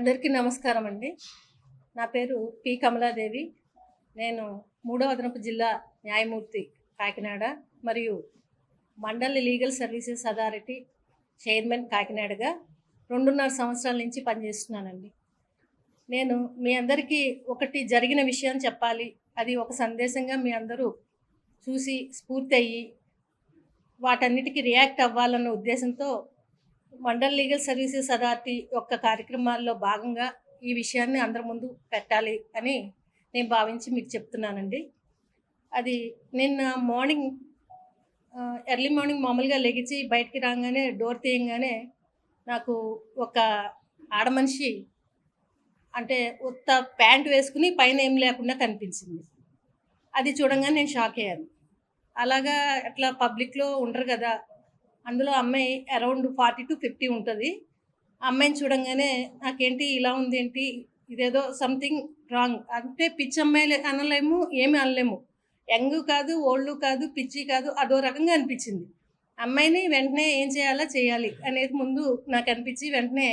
అందరికీ నమస్కారం అండి. నా పేరు పి. కమలాదేవి. నేను 3వ అదనపు జిల్లా న్యాయమూర్తి కాకినాడ మరియు మండల్ లీగల్ సర్వీసెస్ అథారిటీ చైర్మన్ కాకినాడగా 2.5 సంవత్సరాల నుంచి పనిచేస్తున్నానండి. నేను మీ అందరికీ ఒకటి జరిగిన విషయం చెప్పాలి. అది ఒక సందేశంగా మీ అందరూ చూసి స్ఫూర్తి అయ్యి వాటన్నిటికీ రియాక్ట్ అవ్వాలన్న ఉద్దేశంతో మండల్ లీగల్ సర్వీసెస్ అథారిటీ యొక్క కార్యక్రమాల్లో భాగంగా ఈ విషయాన్ని అందరి ముందు పెట్టాలి అని నేను భావించి మీకు చెప్తున్నానండి. అది నిన్న మార్నింగ్ ఎర్లీ మార్నింగ్ మామూలుగా లెగిచి బయటికి రాగానే డోర్ తీయంగానే నాకు ఒక ఆడమనిషి అంటే ఉత్త ప్యాంట్ వేసుకుని పైన ఏం లేకుండా కనిపించింది. అది చూడంగానే నేను షాక్ అయ్యాను. అలాగా అట్లా పబ్లిక్లో ఉండరు కదా, అందులో అమ్మాయి అరౌండ్ 40 to 50 ఉంటుంది. అమ్మాయిని చూడంగానే నాకేంటి ఇలా ఉంది ఏంటి, ఇదేదో సంథింగ్ రాంగ్. అంటే పిచ్చి అమ్మాయి అనలేము, ఏమి అనలేము, యంగ్ కాదు, ఓల్డ్ కాదు, పిచ్చి కాదు, అదో రకంగా అనిపించింది. అమ్మాయిని వెంటనే ఏం చేయాలి అనేది ముందు నాకు అనిపించి వెంటనే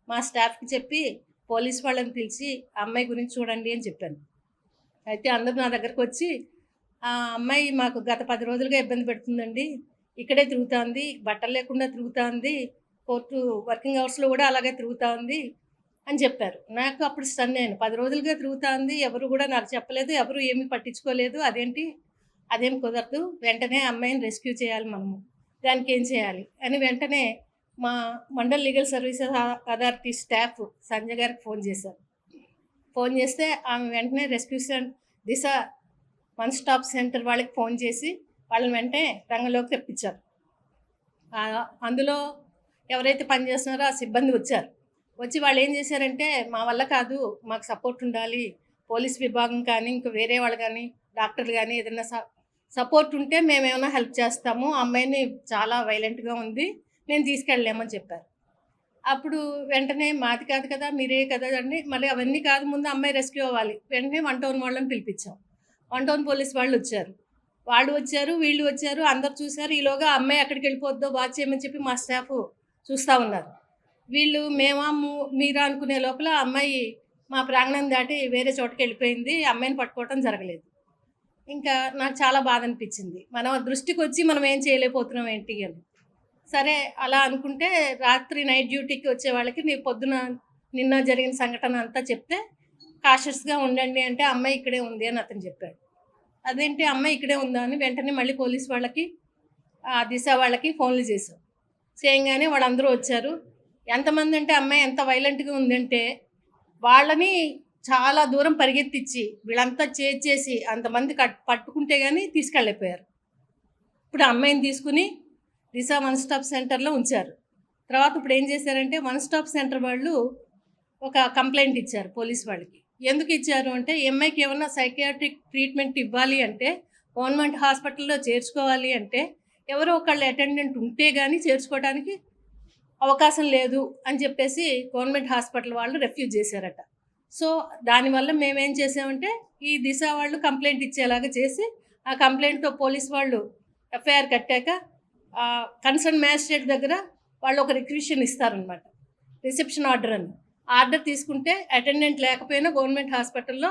మా స్టాఫ్కి చెప్పి పోలీస్ వాళ్ళని పిలిచి అమ్మాయి గురించి చూడండి అని చెప్పాను. అయితే అందరూ నా దగ్గరకు వచ్చి ఆ అమ్మాయి మాకు గత 10 రోజులుగా ఇబ్బంది పెడుతుందండి, ఇక్కడే తిరుగుతుంది, బట్టలు లేకుండా తిరుగుతుంది, కోర్టు వర్కింగ్ అవర్స్లో కూడా అలాగే తిరుగుతుంది అని చెప్పారు. నాకు అప్పుడు స్టన్ అయ్యాను. 10 రోజులుగా తిరుగుతుంది, ఎవరు కూడా నాకు చెప్పలేదు, ఎవరు ఏమీ పట్టించుకోలేదు, అదేం కుదరదు, వెంటనే అమ్మాయిని రెస్క్యూ చేయాలి, మనము దానికి ఏం చేయాలి అని వెంటనే మా mandal legal services authority staff Sanjay గారికి ఫోన్ చేశారు. ఫోన్ చేస్తే ఆమె వెంటనే రెస్క్యూ దిశ వన్ స్టాప్ సెంటర్ వాళ్ళకి ఫోన్ చేసి వాళ్ళని వెంటనే రంగంలోకి తెప్పించారు. అందులో ఎవరైతే పనిచేస్తున్నారో ఆ సిబ్బంది వచ్చి వాళ్ళు ఏం చేశారంటే, మా వల్ల కాదు, మాకు సపోర్ట్ ఉండాలి, పోలీస్ విభాగం కానీ ఇంకా వేరే వాళ్ళు కానీ డాక్టర్లు కానీ ఏదైనా సపోర్ట్ ఉంటే మేము ఏమైనా హెల్ప్ చేస్తాము, అమ్మాయిని చాలా వైలెంట్గా ఉంది, నేను తీసుకెళ్ళలేమని చెప్పారు. అప్పుడు వెంటనే మాది కాదు కదా, మీరే కదా అండి, మళ్ళీ అవన్నీ కాదు, ముందు అమ్మాయి రెస్క్యూ అవ్వాలి, వెంటనే 1 టౌన్ వాళ్ళని పిలిపించాం. 1 టౌన్ పోలీస్ వాళ్ళు వచ్చారు, వీళ్ళు వచ్చారు, అందరు చూశారు. ఈలోగా అమ్మాయి ఎక్కడికి వెళ్ళిపోద్దో వాచ్ చేయమని చెప్పి మా స్టాఫ్ చూస్తూ ఉన్నారు. వీళ్ళు మీరా అనుకునే లోపల అమ్మాయి మా ప్రాంగణం దాటి వేరే చోటకి వెళ్ళిపోయింది. అమ్మాయిని పట్టుకోవటం జరగలేదు. ఇంకా నాకు చాలా బాధ అనిపించింది. మన దృష్టికి వచ్చి మనం ఏం చేయలేకపోతున్నాం ఏంటి అని. సరే అలా అనుకుంటే రాత్రి నైట్ డ్యూటీకి వచ్చే వాళ్ళకి నిన్న జరిగిన సంఘటన అంతా చెప్తే కాషియస్గా ఉండండి అంటే అమ్మాయి ఇక్కడే ఉంది అని అతను చెప్పాడు. అదేంటి అమ్మాయి ఇక్కడే ఉందా అని వెంటనే మళ్ళీ పోలీస్ వాళ్ళకి దిశ వాళ్ళకి ఫోన్లు చేశాం. చేయగానే వాళ్ళందరూ వచ్చారు. ఎంతమంది అంటే అమ్మాయి ఎంత వైలెంట్గా ఉందంటే వాళ్ళని చాలా దూరం పరిగెత్తించి వీళ్ళంతా చేసి అంతమంది పట్టుకుంటే కానీ తీసుకెళ్ళిపోయారు. ఇప్పుడు అమ్మాయిని తీసుకుని దిశ వన్ స్టాప్ సెంటర్లో ఉంచారు. తర్వాత ఇప్పుడు ఏం చేశారంటే వన్ స్టాప్ సెంటర్ వాళ్ళు ఒక కంప్లైంట్ ఇచ్చారు పోలీస్ వాళ్ళకి. ఎందుకు ఇచ్చారు అంటే, అమ్మాయికి ఏమన్నా సైకియాట్రిక్ ట్రీట్మెంట్ ఇవ్వాలి అంటే, గవర్నమెంట్ హాస్పిటల్లో చేర్చుకోవాలి అంటే ఎవరో ఒకళ్ళు అటెండెంట్ ఉంటే కానీ చేర్చుకోవడానికి అవకాశం లేదు అని చెప్పేసి గవర్నమెంట్ హాస్పిటల్ వాళ్ళు రిఫ్యూజ్ చేశారట. సో దానివల్ల మేమేం చేసామంటే ఈ దిశ వాళ్ళు కంప్లైంట్ ఇచ్చేలాగా చేసి ఆ కంప్లైంట్తో పోలీస్ వాళ్ళు ఎఫ్ఐఆర్ కట్టాక కన్సర్న్ మ్యాజిస్ట్రేట్ దగ్గర వాళ్ళు ఒక రిక్విజిషన్ ఇస్తారనమాట, రిసెప్షన్ ఆర్డర్ తీసుకుంటే అటెండెంట్ లేకపోయినా గవర్నమెంట్ హాస్పిటల్లో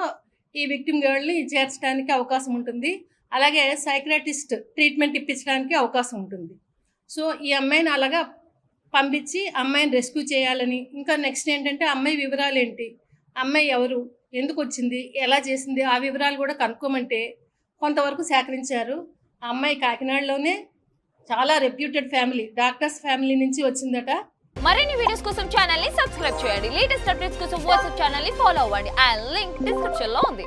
ఈ విక్టిమ్ గర్ల్ని చేర్చడానికి అవకాశం ఉంటుంది. అలాగే సైకియాట్రిస్ట్ ట్రీట్మెంట్ ఇప్పించడానికి అవకాశం ఉంటుంది. సో ఈ అమ్మాయిని అలాగా పంపించి అమ్మాయిని రెస్క్యూ చేయాలని, ఇంకా నెక్స్ట్ ఏంటంటే అమ్మాయి వివరాలు ఏంటి, అమ్మాయి ఎవరు, ఎందుకు వచ్చింది, ఎలా చేసింది, ఆ వివరాలు కూడా కనుక్కోమంటే కొంతవరకు సేకరించారు. ఆ అమ్మాయి కాకినాడలోనే చాలా రెప్యూటెడ్ ఫ్యామిలీ, డాక్టర్స్ ఫ్యామిలీ నుంచి వచ్చిందట. మరిన్ని వీడియోస్ కోసం ఛానల్ ని సబ్స్క్రైబ్ చేయండి. లేటెస్ట్ అప్డేట్స్ కోసం వాట్సాప్ ఛానల్ ని ఫాలో అవ్వండి. ఆ లింక్ డిస్క్రిప్షన్ లో ఉంది.